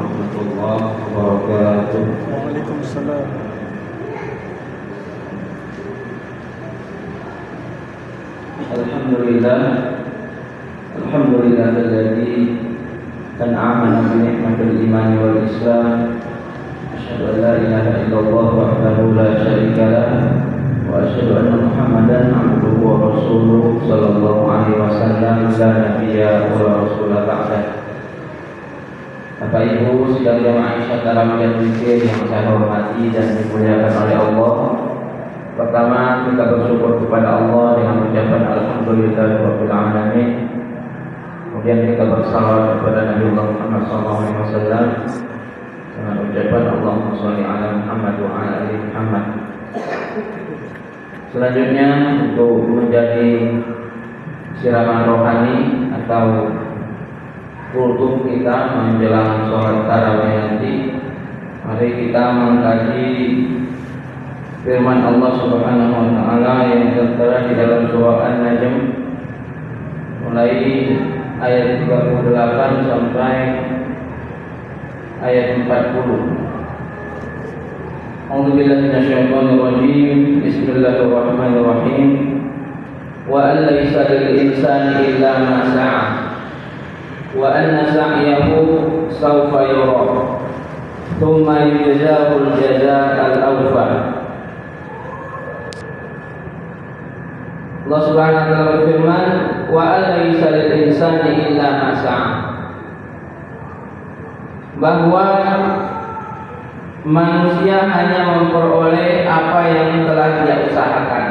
warahmatullahi wabarakatuh. Waalaikumsalam. Alhamdulillahilladzi an'amana bi ni'matil iman wal islam. Asyhadu an la ilaha illallah wahdahu la syarika lah wa asyhadu anna Muhammadan abduhu wa rasuluhu sallallahu alaihi wasallam la nabiyya wa rasula ba'da. Bapak Ibu sidang jamaah Isya dalam yang saya hormati dan dimuliakan oleh Allah. Pertama, kita bersyukur kepada Allah dengan ucapan alhamdulillahirabbil alamin. Kemudian kita bersalawat kepada Nabi Muhammad SAW dengan ucapan Allahumma shalli ala Muhammad wa ala ali Muhammad. Selanjutnya, untuk menjadi siraman rohani atau kultum kita menjelang sholat tarawih nanti, mari kita mengkaji firman Allah Subhanahu wa taala yang tertera di dalam surah An-Najm mulai ayat 38 sampai ayat 40. A'udzubillahi minasyaitonir rajim. Bismillahirrahmanirrahim. Wa an laysa lil insani illa ma sa'a wa anna sa'yahu sawfa yura thumma yujzahu al-jazaa al-awfa. Allah Subhanahu wa taala berfirman, wa alaysa lil insani illa ma sa'a, bahwa manusia hanya memperoleh apa yang telah dia usahakan.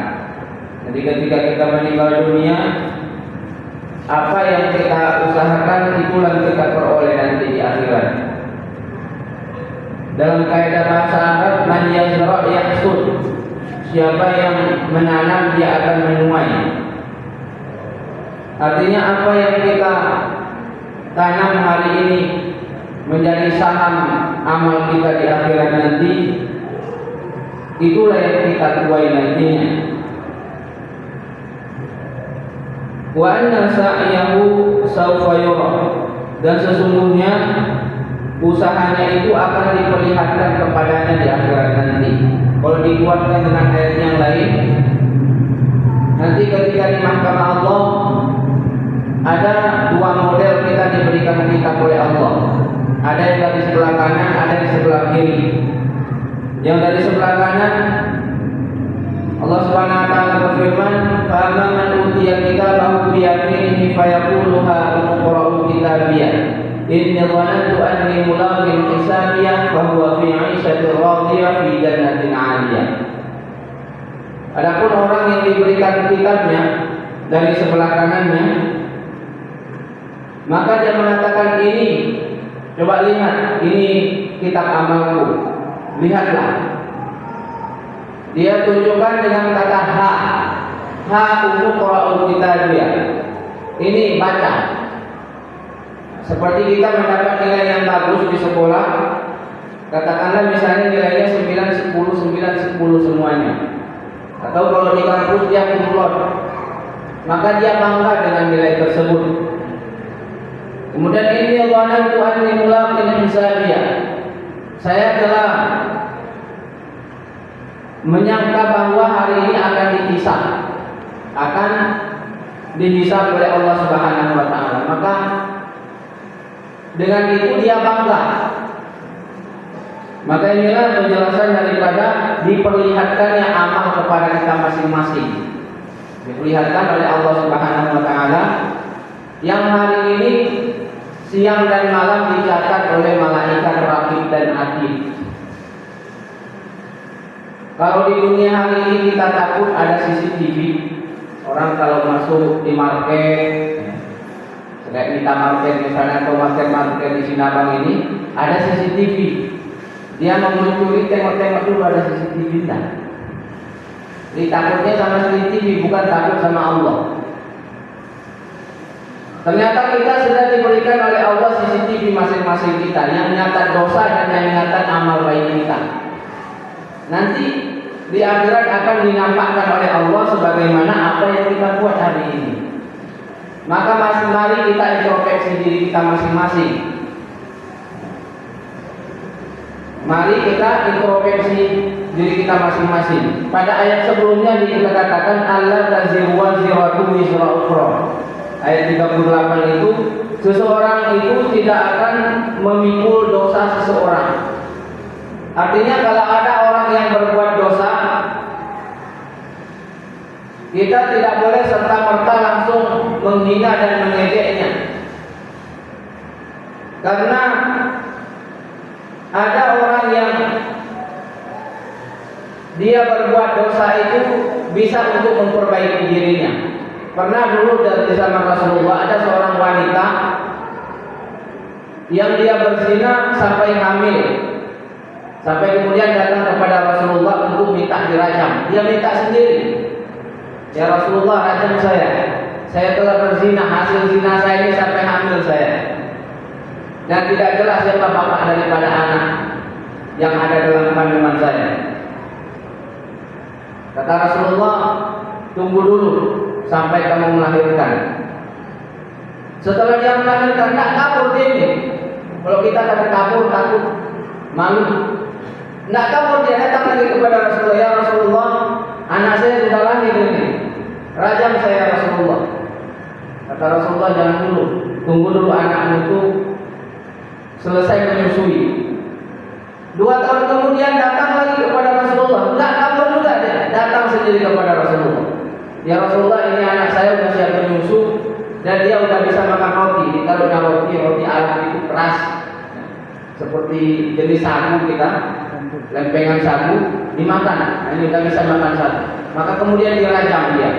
Jadi ketika kita meninggal dunia, apa yang kita usahakan itulah yang kita peroleh nanti di akhirat. Dalam kaidah bahasa Arab, man yazra' yahsud, siapa yang menanam dia akan menuai. Artinya apa yang kita tanam hari ini menjadi saham amal kita di akhirat nanti, itulah yang kita tuai nantinya. Wa anna sa'yahu sawfa yura, dan sesungguhnya usahanya itu akan diperlihatkan kepadanya di akhirat nanti. Kalau dikuatkan dengan ayat yang lain, nanti ketika di mahkamah Allah ada dua model kita diberikan kitab oleh Allah. Ada yang dari sebelah kanan, ada yang di sebelah kiri. Yang dari sebelah kanan, Allah Subhanahu wa taala berfirman, "Fa man utiya kitabahu bi yaminihi fayaqulu ha umqra'u kitabiyah. Inni dhanantu anni mulaqin hisabiyah fa huwa fi 'ishatin radiyah fi jannatin 'aliyah." Adapun orang yang diberikan kitabnya dari sebelah kanannya, maka dia mengatakan, ini coba lihat, ini kitab amalku, lihatlah. Dia tunjukkan dengan kata ha umqra'u kitabiyah. Ini baca. Seperti kita mendapat nilai yang bagus di sekolah, katakanlah misalnya nilainya 9, 10, 9, 10 semuanya. Atau kalau di kampus dia kumlot, maka dia bangga dengan nilai tersebut. Kemudian ini dhanantu anni mulaqin hisabiyah. Saya telah menyangka bahwa hari ini akan dihisab, akan dihisab oleh Allah Subhanahu wa taala. Maka dengan itu dia bangga. Maka inilah penjelasan daripada diperlihatkannya amal kepada kita masing-masing. Diperlihatkan oleh Allah Subhanahu wa taala yang hari ini siang dan malam dicatat oleh malaikat raqib dan atid. Kalau di dunia hari ini kita takut ada CCTV. Orang kalau masuk di market, kayak Mita Market misalnya, atau market di Sinabang ini, ada CCTV. Dia mau mencuri, tengok-tengok dulu ada CCTV enggak. Jadi takutnya sama CCTV, bukan takut sama Allah. Ternyata kita sudah diberikan oleh Allah CCTV masing-masing kita, yang nyatat dosa dan yang nyatat amal baik kita. Nanti di akhirat akan dinampakkan oleh Allah sebagaimana apa yang kita buat hari ini. Maka mari kita introspeksi diri kita masing-masing. Mari kita introspeksi diri kita masing-masing. Pada ayat sebelumnya kita katakan alla taziru waziratun wizra ukhra. Ayat 38 itu, seseorang itu tidak akan memikul dosa seseorang. Artinya kalau ada orang yang berbuat dosa, kita tidak boleh serta-merta langsung menghina dan mengejeknya. Karena ada orang yang dia berbuat dosa itu bisa untuk memperbaiki dirinya. Pernah dulu dari zaman Rasulullah ada seorang wanita yang dia berzina sampai hamil, sampai kemudian datang kepada Rasulullah untuk minta dirajam. Dia minta sendiri, ya Rasulullah, rajam saya telah berzina, hasil zina saya ini sampai hamil saya, dan tidak jelas siapa bapak daripada anak yang ada dalam kandungan saya. Kata Rasulullah, tunggu dulu sampai kamu melahirkan. Setelah dia melahirkan, tak kabur dia ini. Kalau kita kata kabur, takut, malu. Tidak kabur, dia datang lagi kepada Rasulullah. Ya Rasulullah, anak saya sudah lahir ini, rajam saya Rasulullah. Kata Rasulullah, jangan dulu, tunggu dulu anakmu itu selesai menyusui. 2 tahun kemudian datang lagi kepada Rasulullah. Tidak kabur juga dia, datang sendiri kepada Rasulullah. Ya Rasulullah, ini anak saya sudah siap menyusu dan dia sudah bisa makan roti. Kalau roti Arab itu keras, seperti jenis sagu kita, lempengan sagu dimakan. Nah, ini sudah bisa makan sagu. Maka kemudian dirajam dia.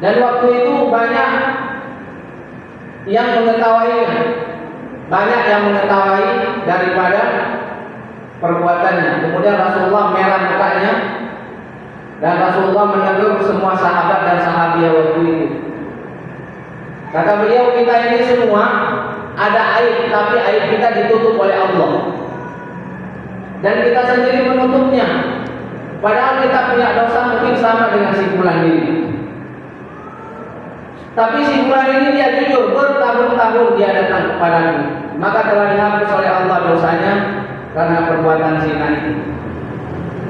Dan waktu itu banyak yang mengetahui daripada perbuatannya. Kemudian Rasulullah merah mukanya dan Rasulullah menegur semua sahabat dan sahabiah waktu itu. Kata beliau, kita ini semua ada aib, tapi aib kita ditutup oleh Allah dan kita sendiri menutupnya. Padahal kita punya dosa mungkin sama dengan si fulan ini, tapi si fulan ini dia jujur, bertahun-tahun dia datang kepadamu, maka telah dihapus oleh Allah dosanya karena perbuatan zina itu.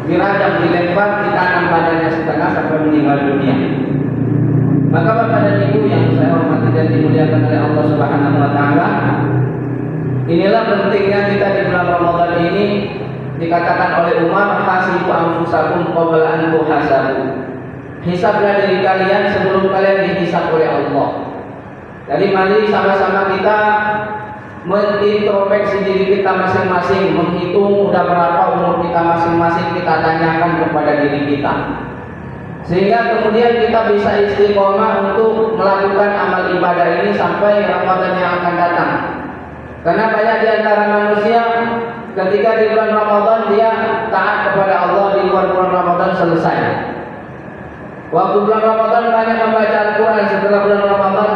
Dirajam, dilempar, ditanam badannya setengah sampai meninggal dunia. Maka Bapak dan Ibu yang saya hormati dan dimuliakan oleh Allah Subhanahu wa taala, inilah pentingnya kita di bulan Ramadan ini. Dikatakan oleh Umar, hasibu anfusakum qabla an tuhasabu. Hisablah diri kalian sebelum kalian dihisab oleh Allah. Jadi mari sama-sama kita mengintrospeksi diri kita masing-masing, menghitung udah berapa umur kita masing-masing, kita tanyakan kepada diri kita, sehingga kemudian kita bisa istiqomah untuk melakukan amal ibadah ini sampai Ramadan yang akan datang. Karena banyak di antara manusia ketika di bulan Ramadan dia taat kepada Allah, di luar bulan Ramadan selesai. Waktu bulan Ramadan banyak membaca Al-Quran, setelah bulan Ramadan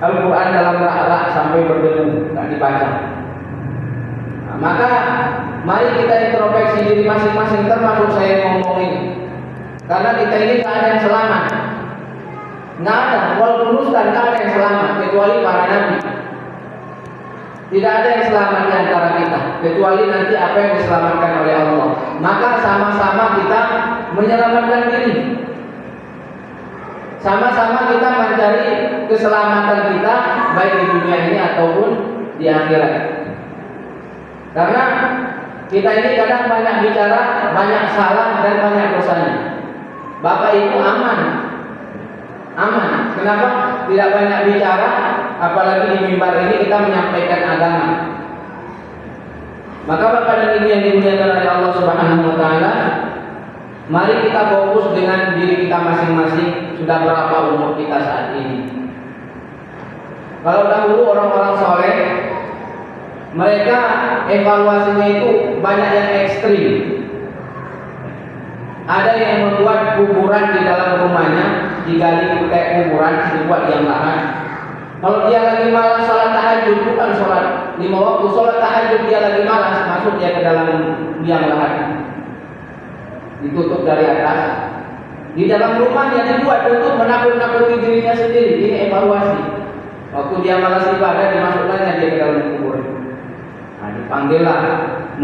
Al-Quran dalam rak-rak sampai berdebu, tak dibaca. Nah, maka mari kita introspeksi diri masing-masing, termasuk saya ngomongin. Karena kita ini tak ada yang selamat. Nggak ada, walaupun ustaz nggak ada yang selamat kecuali para nabi. Tidak ada yang selamat di antara kita kecuali nanti apa yang diselamatkan oleh Allah. Maka sama-sama kita menyelamatkan diri. Sama-sama kita mencari keselamatan kita baik di dunia ini ataupun di akhirat. Karena kita ini kadang banyak bicara, banyak salah dan banyak dosanya. Bapak Ibu aman. Kenapa? Tidak banyak bicara, apalagi di mimbar ini kita menyampaikan agama. Maka Bapak dan Ibu yang dimuliakan oleh Allah Subhanahu wa taala, mari kita fokus dengan diri kita masing-masing. Sudah berapa umur kita saat ini? Kalau dahulu orang-orang soleh, mereka evaluasinya itu banyak yang ekstrim. Ada yang membuat kuburan di dalam rumahnya, digali kayak kuburan, dibuat yang lahan. Kalau dia lagi malas sholat tahajud, bukan sholat 5 waktu, sholat tahajud dia lagi malas, masuk dia ke dalam liang lahan, ditutup dari atas. Di dalam rumahnya dibuat untuk menakut-nakuti dirinya sendiri. Ini evaluasi. Waktu dia malas ibadah, dimasukkannya dia ke dalam kubur. Nah, panggillah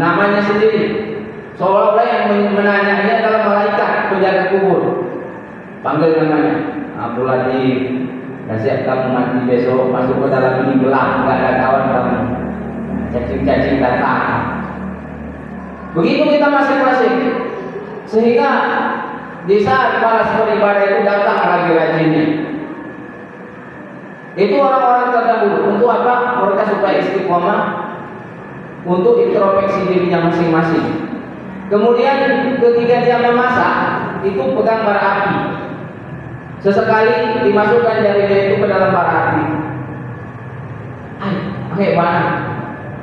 namanya sendiri. Seolah-olah yang menanya ini adalah malaikat penjaga kubur. Panggil namanya, Abdul Latif. Dan siap kamu mati besok masuk ke dalam ini gelap, nggak ada kawan kamu. Cacing-cacing datang. Begitu kita masing-masing. Sehingga di saat malas beribadah itu datang lagi rajinnya. Itu orang-orang terdahulu. Untuk apa? Mereka supaya istiqomah, untuk introspeksi dirinya masing-masing. Kemudian ketika dia memasak, itu pegang bara api. Sesekali dimasukkan jarinya itu ke dalam bara api. Panas.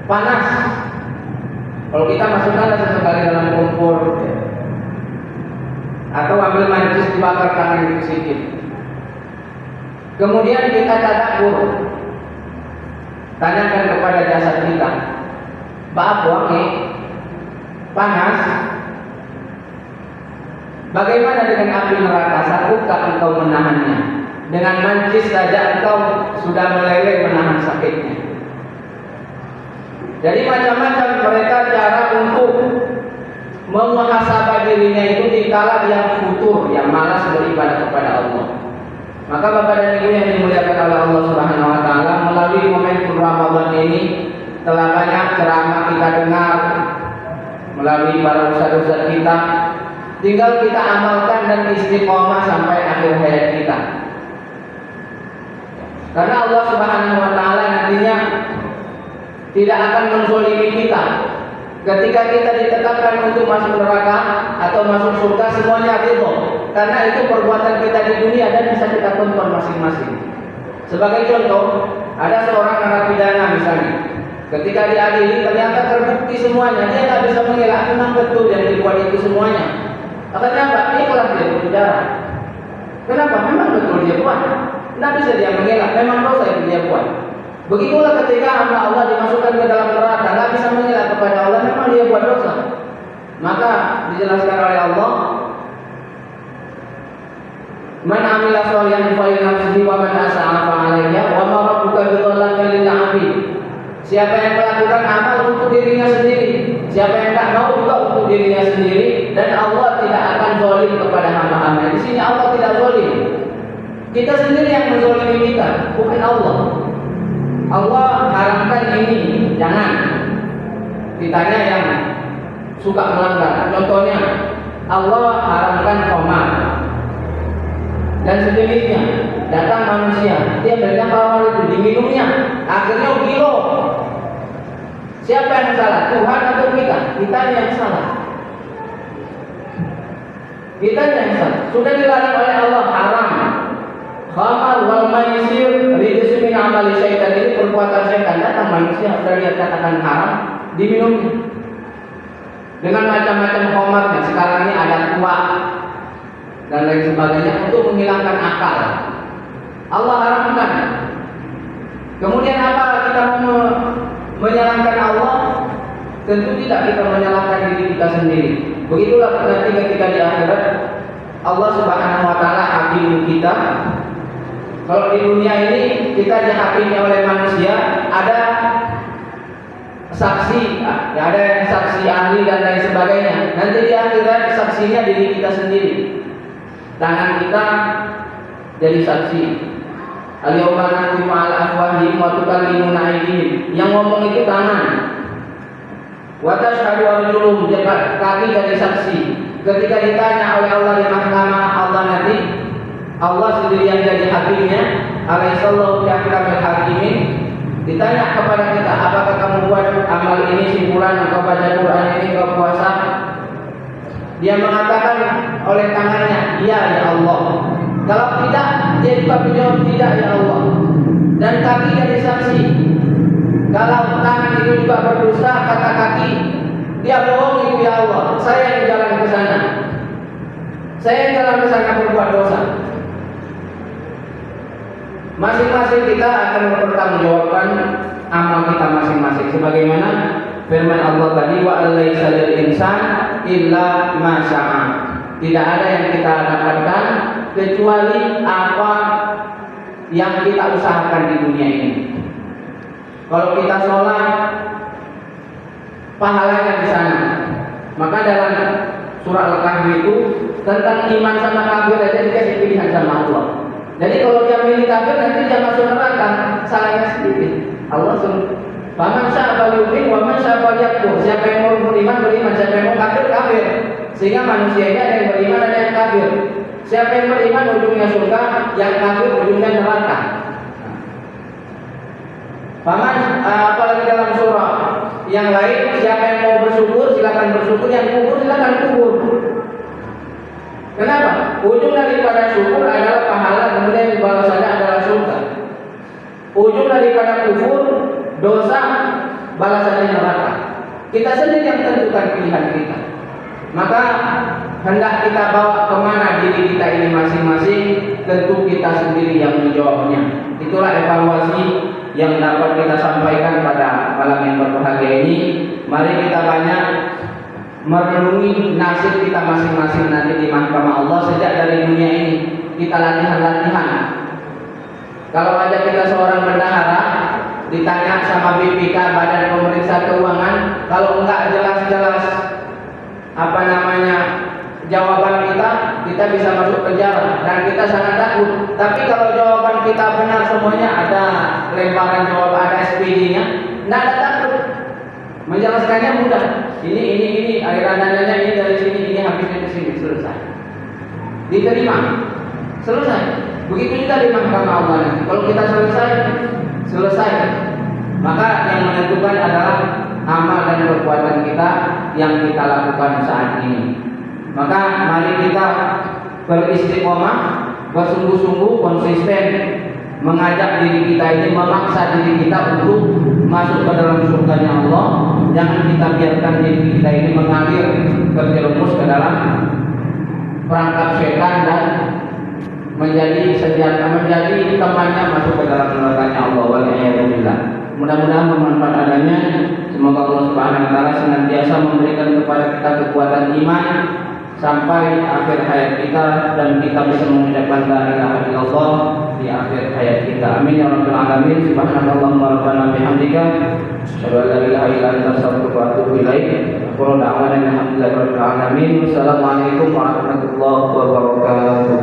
Panas. Kalau kita masukkan sesekali dalam kompor, atau ambil mancis dibakar tangan itu sedikit. Kemudian kita tadabbur, tanyakan kepada jasad kita, Pak wangi, panas. Bagaimana dengan api neraka? Sanggupkah engkau menahannya? Dengan mancis saja engkau sudah meleleh menahan sakitnya. Jadi macam-macam mereka cara untuk memuhasabah dirinya itu dikala yang futur, yang malas beribadah kepada Allah. Maka Bapak dan Ibu yang dimuliakan oleh Allah Subhanahu wa taala, melalui momentum Ramadan ini telah banyak ceramah kita dengar melalui para ustaz-ustaz kita. Tinggal kita amalkan dan istiqomah sampai akhir hayat kita. Karena Allah Subhanahu wa taala nantinya tidak akan menzalimi kita. Ketika kita ditetapkan untuk masuk neraka atau masuk surga, semuanya ridho. Karena itu perbuatan kita di dunia dan bisa kita tonton masing-masing. Sebagai contoh, ada seorang narapidana misalnya. Ketika diadili ternyata terbukti semuanya, dia tidak bisa mengelak, memang betul yang dibuat itu semuanya. Akhirnya apa? Dia keluar dari penjara. Kenapa? Memang betul dia buat. Tidak bisa dia mengelak, memang dosa itu dia buat. Begitulah ketika hamba Allah dimasukkan ke dalam neraka, tidak bisa mengelak kepada Allah, memang dia buat dosa. Maka dijelaskan oleh Allah, Man amila sholihan fa linafsihi wa man asa'a fa 'alaiha wa ma rabbuka bidzallamin lil 'abid. Siapa yang melakukan amal untuk dirinya sendiri, siapa yang tak mau juga untuk dirinya sendiri, dan Allah tidak akan zalim kepada hamba-hamba. Di sini Allah tidak zalim. Kita sendiri yang menzalimi kita, bukan Allah. Allah haramkan ini, jangan. Kitanya yang suka melanggar. Contohnya, Allah haramkan khamar dan sejenisnya. Datang manusia, dia berikan khamar itu, diminumnya, akhirnya gila. Siapa yang salah? Tuhan atau kita? Kita yang salah. Kita yang salah. Sudah dilarang oleh Allah, haram. Khamar wal maisir rijsun min amali syaitan, ini perbuatan setan. Datang manusia sudah dia katakan haram, diminumnya. Dengan macam-macam khamarnya. Sekarang ini ada tua dan lain sebagainya untuk menghilangkan akal. Allah haramkan. Kemudian apa kita mau menyalahkan Allah? Tentu tidak, kita menyalahkan diri kita sendiri. Begitulah nanti ketika di akhirat Allah Subhanahu wa taala hakim kita. Kalau di dunia ini kita dihakimi oleh manusia, ada saksi, ada yang saksi ahli dan lain sebagainya. Nanti di akhirat saksinya diri kita sendiri. Tangan kita jadi saksi. Al-yawma nakhtimu 'ala afwahihim wa tukallimuna aydihim. Yang ngomong itu tangan. Wa tashhadu arjuluhum, kaki jadi saksi. Ketika ditanya oleh Allah di mahkamah Allah nanti, Allah sendiri yang jadi hakimnya. Alaihissallahu bi'ahkamil hakimin. Ditanya kepada kita, apakah kamu buat amal ini, simpulan, engkau baca Quran ini, engkau puasa? Dia mengatakan oleh tangannya, iya ya Allah. Kalau tidak, dia juga menjawab tidak ya Allah. Dan kaki jadi saksi. Kalau tangan itu juga berdosa, kata kaki, dia bohong itu ya Allah. Saya yang jalan ke sana. Saya yang jalan ke sana berbuat dosa. Masing-masing kita akan mempertanggungjawabkan amal kita masing-masing. Sebagaimana firman Allah tadi, wa alaisa lil insan illa ma syaa. Tidak ada yang kita dapatkan kecuali apa yang kita usahakan di dunia ini. Kalau kita sholat, pahalanya di sana. Maka dalam surah Al-Kahfi itu tentang iman sama kafir aja dikasih pilihan sama Allah. Jadi kalau dia milih kafir nanti dia masuk neraka, salahnya sendiri. Allah suruh, "Faman syaa'a falyu'min wa man syaa'a falyakfur." Siapa yang mau beriman beriman, siapa yang mau kafir kafir. Sehingga manusia ini ada yang beriman ada yang kafir. Siapa yang beriman ujungnya surga, yang kafir ujungnya neraka. Faman apalagi dalam surah yang lain, siapa yang mau bersyukur silakan bersyukur, yang kufur silakan kufur. Kenapa? Ujung daripada syukur adalah pahala, kemudian balasannya adalah surga. Ujung daripada kufur, dosa, balasannya neraka. Kita sendiri yang tentukan pilihan kita. Maka hendak kita bawa kemana diri kita ini masing-masing, tentu kita sendiri yang menjawabnya. Itulah evaluasi yang dapat kita sampaikan pada malam yang berbahagia ini. Mari kita banyak merenungi nasib kita masing-masing nanti di mahkamah Allah sejak dari dunia ini. Kita latihan-latihan. Kalau aja kita seorang bendahara ditanya sama BPK, Badan Pemeriksa Keuangan, kalau enggak jelas-jelas jawaban kita bisa masuk penjara dan kita sangat takut. Tapi kalau jawaban kita benar semuanya, ada lemparan jawab, ada SPD-nya, enggak ada takut. Menjelaskannya mudah. Ini aliran dananya ini dari sini, ini habisnya ke sini, selesai. Diterima. Selesai. Begitu juga di mahkamah Allah nanti. Kalau kita selesai. Maka yang menentukan adalah amal dan perbuatan kita yang kita lakukan saat ini. Maka mari kita beristiqomah, bersungguh-sungguh, konsisten mengajak diri kita ini, memaksa diri kita untuk masuk ke dalam surganya Allah. Jangan kita biarkan diri kita ini mengalir terjerumus ke dalam perangkap setan dan menjadi temannya masuk ke dalam nerakanya Allah. Waliyahillah. Mudah-mudahan bermanfaat adanya. Semoga Allah Subhanahu wa taala senantiasa memberikan kepada kita kekuatan iman sampai akhir hayat kita dan kita bisa mengucapkan la ilaha illallah di akhir hayat kita. Amin ya rabbal alamin. Subhanallahumma rabbana bihamdika asyhadu an la ilaha illa anta astaghfiruka wa atubu ilaik. Wa da'wana alhamdulillahi rabbil alamin. Wassalamualaikum warahmatullahi wabarakatuh.